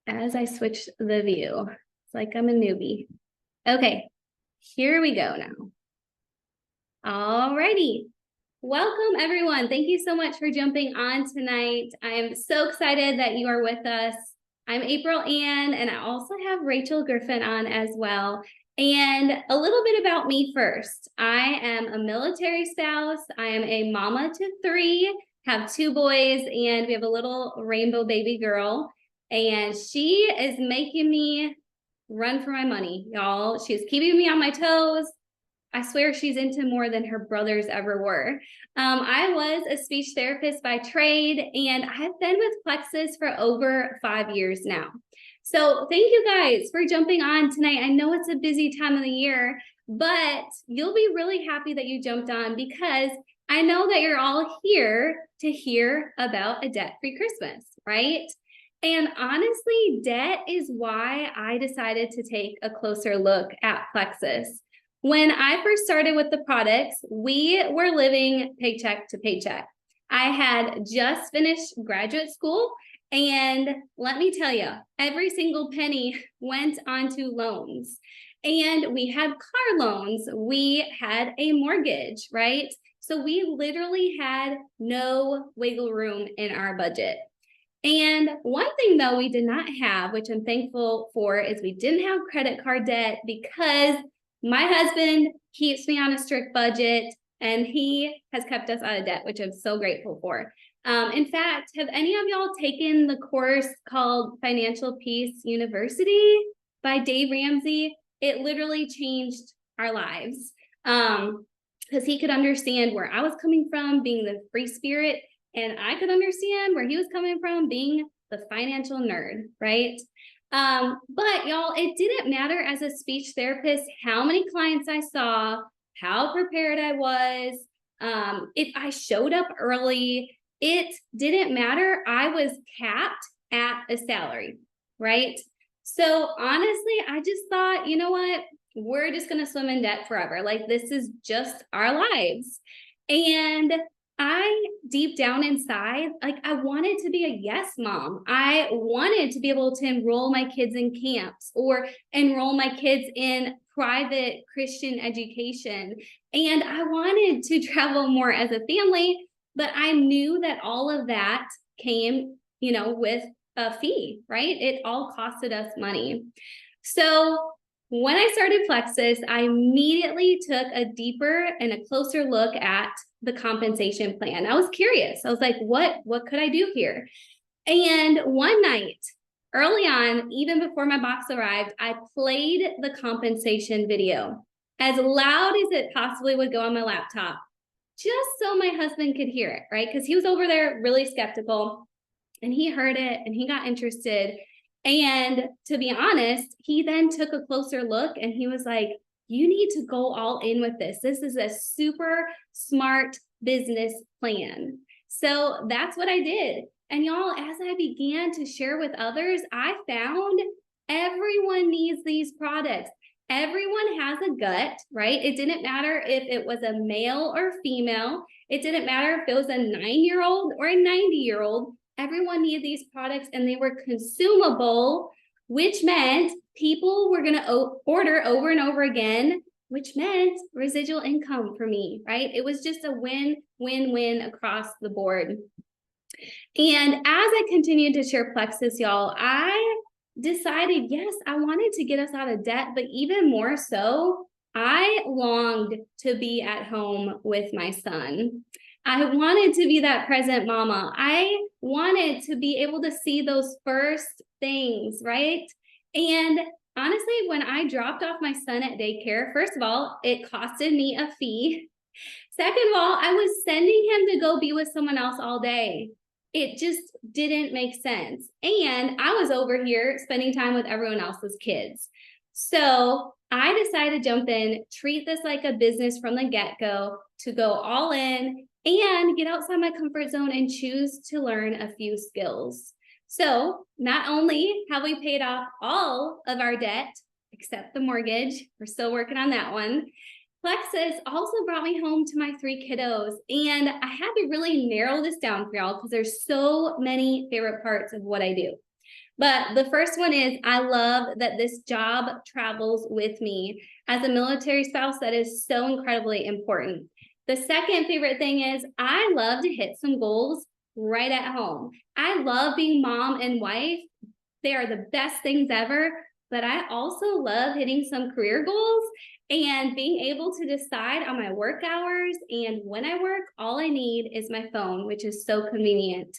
as I switch the view. It's like I'm a newbie. Okay, here we go now. Alrighty. Welcome, everyone. Thank you so much for jumping on tonight. I am so excited that you are with us. I'm April Ann, and I also have Rachel Griffin on as well. And a little bit about me first. I am a military spouse. I am a mama to 3, have 2 boys, and we have a little rainbow baby girl. And she is making me run for my money, y'all. She's keeping me on my toes. I swear she's into more than her brothers ever were. I was a speech therapist by trade, and I've been with Plexus for over 5 years now. So thank you guys for jumping on tonight. I know it's a busy time of the year, but you'll be really happy that you jumped on because I know that you're all here to hear about a debt-free Christmas, right? And honestly, debt is why I decided to take a closer look at Plexus. When I first started with the products, we were living paycheck to paycheck. I had just finished graduate school, and let me tell you, every single penny went onto loans. And we had car loans, we had a mortgage, right? So we literally had no wiggle room in our budget. And one thing though we did not have, which I'm thankful for, is we didn't have credit card debt because my husband keeps me on a strict budget and he has kept us out of debt, which I'm so grateful for. In fact, have any of y'all taken the course called Financial Peace University by Dave Ramsey? It literally changed our lives because he could understand where I was coming from, being the free spirit, and I could understand where he was coming from, being the financial nerd, right? But y'all, it didn't matter as a speech therapist how many clients I saw, how prepared I was, if I showed up early, it didn't matter. I was capped at a salary, right? So honestly, I just thought, you know what? We're just going to swim in debt forever. Like, this is just our lives. And I, deep down inside, like, I wanted to be a yes mom. I wanted to be able to enroll my kids in camps or enroll my kids in private Christian education. And I wanted to travel more as a family, but I knew that all of that came, with a fee, right? It all costed us money. So when I started Plexus, I immediately took a deeper and a closer look at the compensation plan. I was curious. I was like, what could I do here? And one night, early on, even before my box arrived, I played the compensation video as loud as it possibly would go on my laptop, just so my husband could hear it, right? Because he was over there really skeptical, and he heard it and he got interested. And to be honest, he then took a closer look and he was like, you need to go all in with this. This is a super smart business plan. So that's what I did. And y'all, as I began to share with others, I found everyone needs these products. Everyone has a gut, right? It didn't matter if it was a male or female. It didn't matter if it was a 9-year-old or a 90-year-old. Everyone needed these products and they were consumable, which meant people were going to order over and over again, which meant residual income for me, right? It was just a win-win-win across the board. And as I continued to share Plexus, y'all, I decided, yes, I wanted to get us out of debt, but even more so, I longed to be at home with my son. I wanted to be that present mama. I wanted to be able to see those first things, right? And honestly, when I dropped off my son at daycare, first of all, it costed me a fee. Second of all, I was sending him to go be with someone else all day. It just didn't make sense. And I was over here spending time with everyone else's kids. So I decided to jump in, treat this like a business from the get-go, to go all in and get outside my comfort zone and choose to learn a few skills. So not only have we paid off all of our debt, except the mortgage, we're still working on that one, Plexus also brought me home to my 3 kiddos, and I had to really narrow this down for y'all because there's so many favorite parts of what I do. But the first one is, I love that this job travels with me. As a military spouse, that is so incredibly important. The second favorite thing is, I love to hit some goals right at home. I love being mom and wife. They are the best things ever, but I also love hitting some career goals and being able to decide on my work hours. And when I work, all I need is my phone, which is so convenient.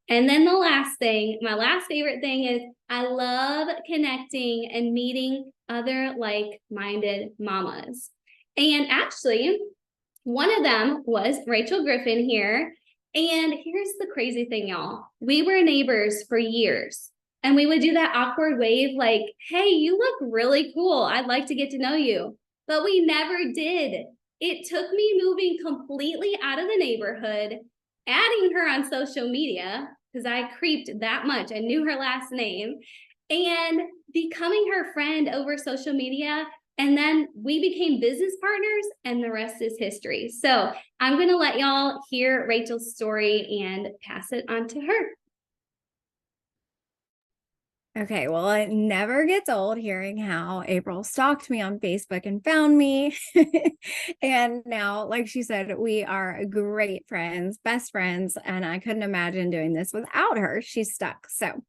And then the last thing, my last favorite thing is, I love connecting and meeting other like-minded mamas. And actually, one of them was Rachel Griffin here. And here's the crazy thing, y'all. We were neighbors for years. And we would do that awkward wave like, hey, you look really cool. I'd like to get to know you. But we never did. It took me moving completely out of the neighborhood, adding her on social media, because I creeped that much. I knew her last name, and becoming her friend over social media. And then we became business partners, and the rest is history. So I'm going to let y'all hear Rachel's story and pass it on to her. Okay, well, it never gets old hearing how April stalked me on Facebook and found me. And now, like she said, we are great friends, best friends, and I couldn't imagine doing this without her. She's stuck. So,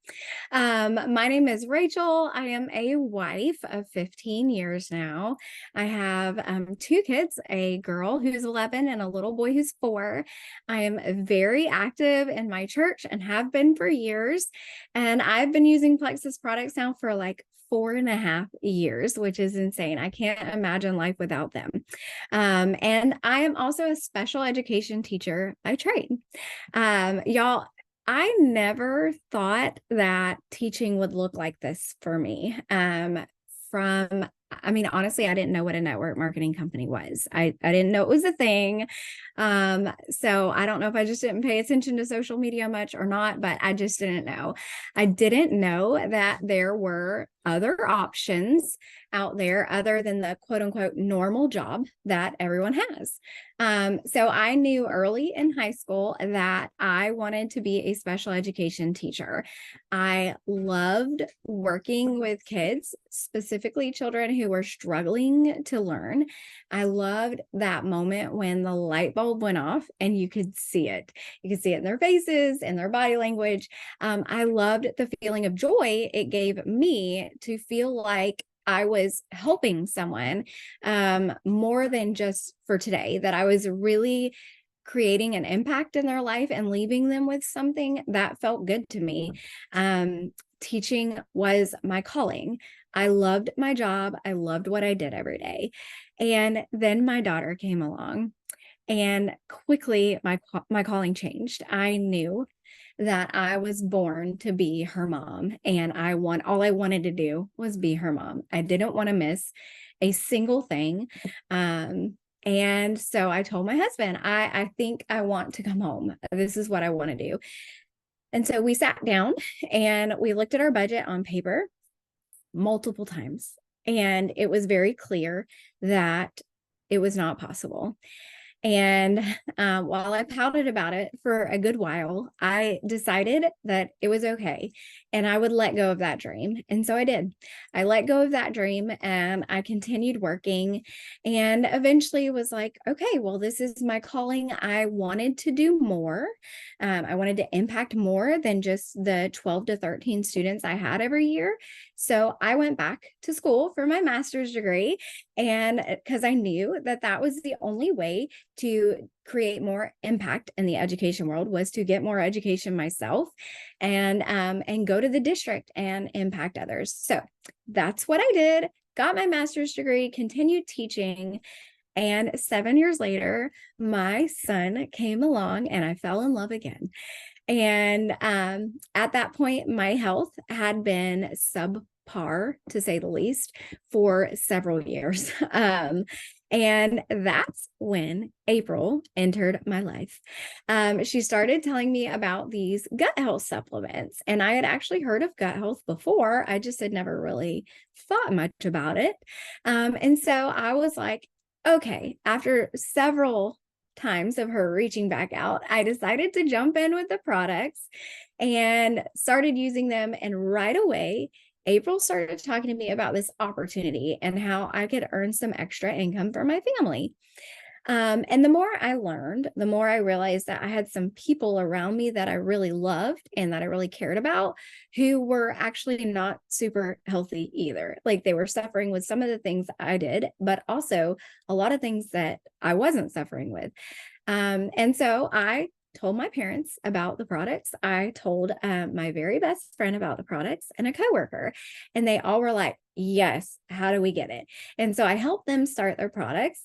my name is Rachel. I am a wife of 15 years now. I have two kids, a girl who's 11 and a little boy who's 4. I am very active in my church and have been for years. And I've been using Plexus products now for like 4.5 years, which is insane. I can't imagine life without them. And I am also a special education teacher by trade. Y'all, I never thought that teaching would look like this for me. Honestly, I didn't know what a network marketing company was. I didn't know it was a thing. So I don't know if I just didn't pay attention to social media much or not, but I just didn't know. I didn't know that there were other options out there other than the quote unquote normal job that everyone has. So I knew early in high school that I wanted to be a special education teacher. I loved working with kids, specifically children who were struggling to learn. I loved that moment when the light bulb went off and you could see it. You could see it in their faces and their body language. I loved the feeling of joy it gave me to feel like I was helping someone more than just for today, that I was really creating an impact in their life and leaving them with something that felt good to me. Teaching was my calling. I loved my job. I loved what I did every day. And then my daughter came along, and quickly my calling changed. I knew that I was born to be her mom, and all I wanted to do was be her mom. I didn't want to miss a single thing. And so I told my husband, I think I want to come home. This is what I want to do. And so we sat down and we looked at our budget on paper multiple times. And it was very clear that it was not possible. And while I pouted about it for a good while, I decided that it was okay and I would let go of that dream. And so I did. I let go of that dream and I continued working, and eventually was like, okay, well, this is my calling. I wanted to do more. I wanted to impact more than just the 12 to 13 students I had every year. So I went back to school for my master's degree, and because I knew that that was the only way to create more impact in the education world, was to get more education myself and go to the district and impact others. So that's what I did. Got my master's degree, continued teaching. And 7 years later, my son came along and I fell in love again. And at that point, my health had been subpar, to say the least, for several years. And that's when April entered my life. She started telling me about these gut health supplements. And I had actually heard of gut health before. I just had never really thought much about it. And so I was like, okay, after several times of her reaching back out, I decided to jump in with the products and started using them. And right away, April started talking to me about this opportunity and how I could earn some extra income for my family. And the more I learned, the more I realized that I had some people around me that I really loved and that I really cared about who were actually not super healthy either. Like they were suffering with some of the things I did, but also a lot of things that I wasn't suffering with. And so I told my parents about the products. I told my very best friend about the products and a coworker, and they all were like, yes, how do we get it? And so I helped them start their products.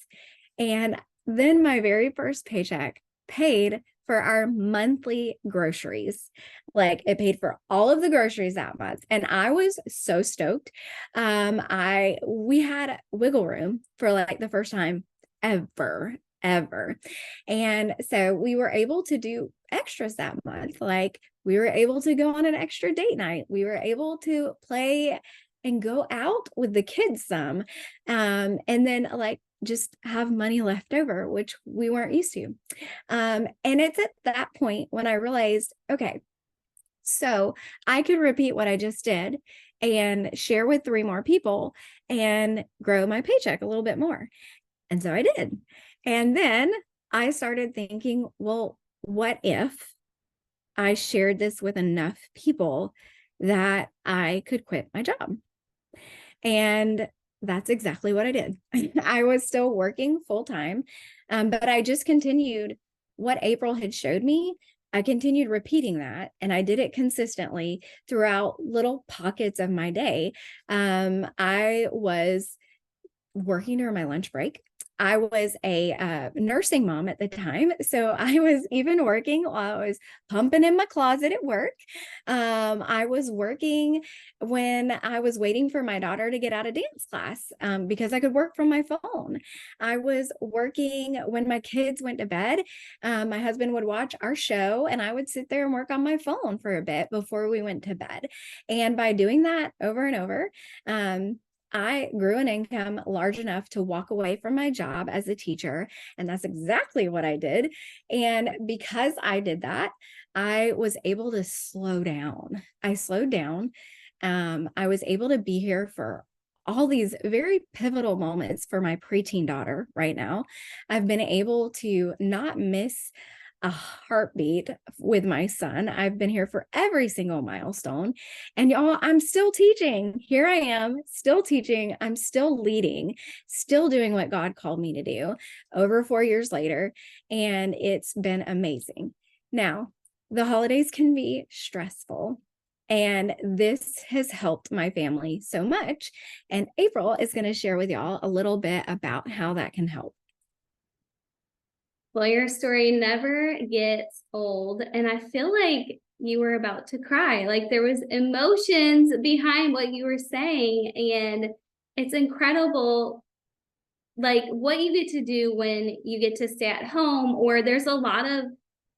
And then my very first paycheck paid for our monthly groceries. Like it paid for all of the groceries that month. And I was so stoked. We had wiggle room for like the first time ever. And so we were able to do extras that month. Like we were able to go on an extra date night. We were able to play and go out with the kids some. And then like just have money left over, which we weren't used to. And it's at that point when I realized, okay, so I could repeat what I just did and share with 3 more people and grow my paycheck a little bit more. And so I did. And then I started thinking, well, what if I shared this with enough people that I could quit my job? And that's exactly what I did. I was still working full time, but I just continued what April had showed me. I continued repeating that, and I did it consistently throughout little pockets of my day. I was working during my lunch break. I was a nursing mom at the time. So I was even working while I was pumping in my closet at work. I was working when I was waiting for my daughter to get out of dance class because I could work from my phone. I was working when my kids went to bed. My husband would watch our show and I would sit there and work on my phone for a bit before we went to bed. And by doing that over and over, I grew an income large enough to walk away from my job as a teacher. And that's exactly what I did. And because I did that, I was able to slow down. I slowed down. I was able to be here for all these very pivotal moments for my preteen daughter right now. I've been able to not miss a heartbeat with my son. I've been here for every single milestone. And y'all, I'm still teaching. Here I am, still teaching. I'm still leading, still doing what God called me to do over 4 years later. And it's been amazing. Now, the holidays can be stressful. And this has helped my family so much. And April is going to share with y'all a little bit about how that can help. Well, your story never gets old. And I feel like you were about to cry. Like there was emotions behind what you were saying. And it's incredible, like what you get to do when you get to stay at home, or there's a lot of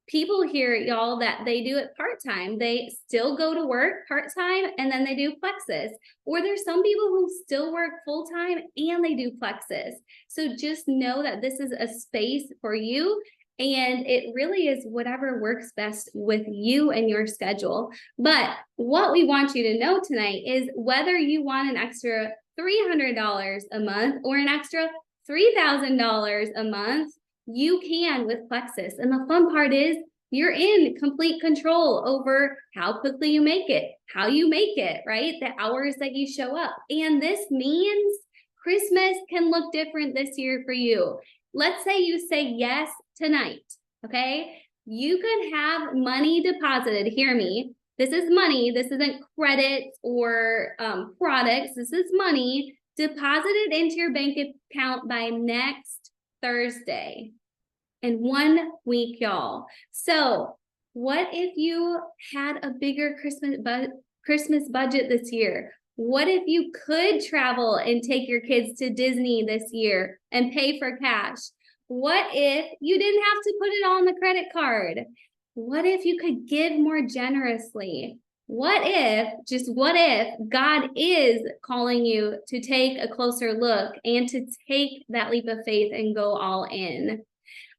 people here, y'all, that they do it part-time. They still go to work part-time and then they do Plexus. Or there's some people who still work full-time and they do Plexus. So just know that this is a space for you. And it really is whatever works best with you and your schedule. But what we want you to know tonight is whether you want an extra $300 a month or an extra $3,000 a month, you can with Plexus. And the fun part is you're in complete control over how quickly you make it, how you make it, right? The hours that you show up. And this means Christmas can look different this year for you. Let's say you say yes tonight, okay? You could have money deposited. Hear me. This is money. This isn't credits or products. This is money deposited into your bank account by next Thursday. In 1 week, y'all. So what if you had a bigger Christmas budget this year? What if you could travel and take your kids to Disney this year and pay for cash? What if you didn't have to put it on the credit card? What if you could give more generously? What if, just what if, God is calling you to take a closer look and to take that leap of faith and go all in?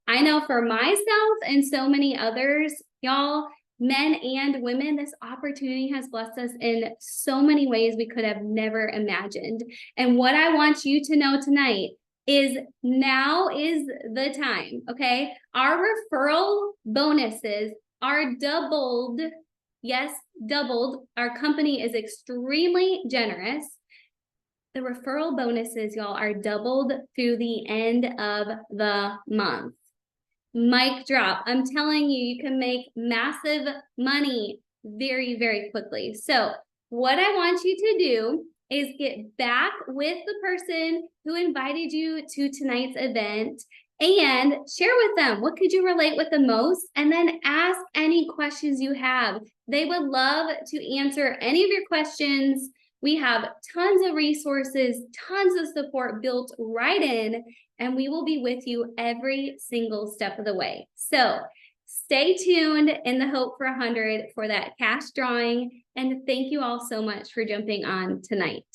I know for myself and so many others, y'all, men and women, this opportunity has blessed us in so many ways we could have never imagined. And what I want you to know tonight is now is the time, okay? Our referral bonuses are doubled. Yes, doubled. Our company is extremely generous. The referral bonuses, y'all, are doubled through the end of the month. Mic drop. I'm telling you, you can make massive money very, very quickly. So what I want you to do is get back with the person who invited you to tonight's event and share with them what could you relate with the most, and then ask any questions you have. They would love to answer any of your questions. We have tons of resources, tons of support built right in, and we will be with you every single step of the way. So stay tuned in the Hope for 100 for that cash drawing. And thank you all so much for jumping on tonight.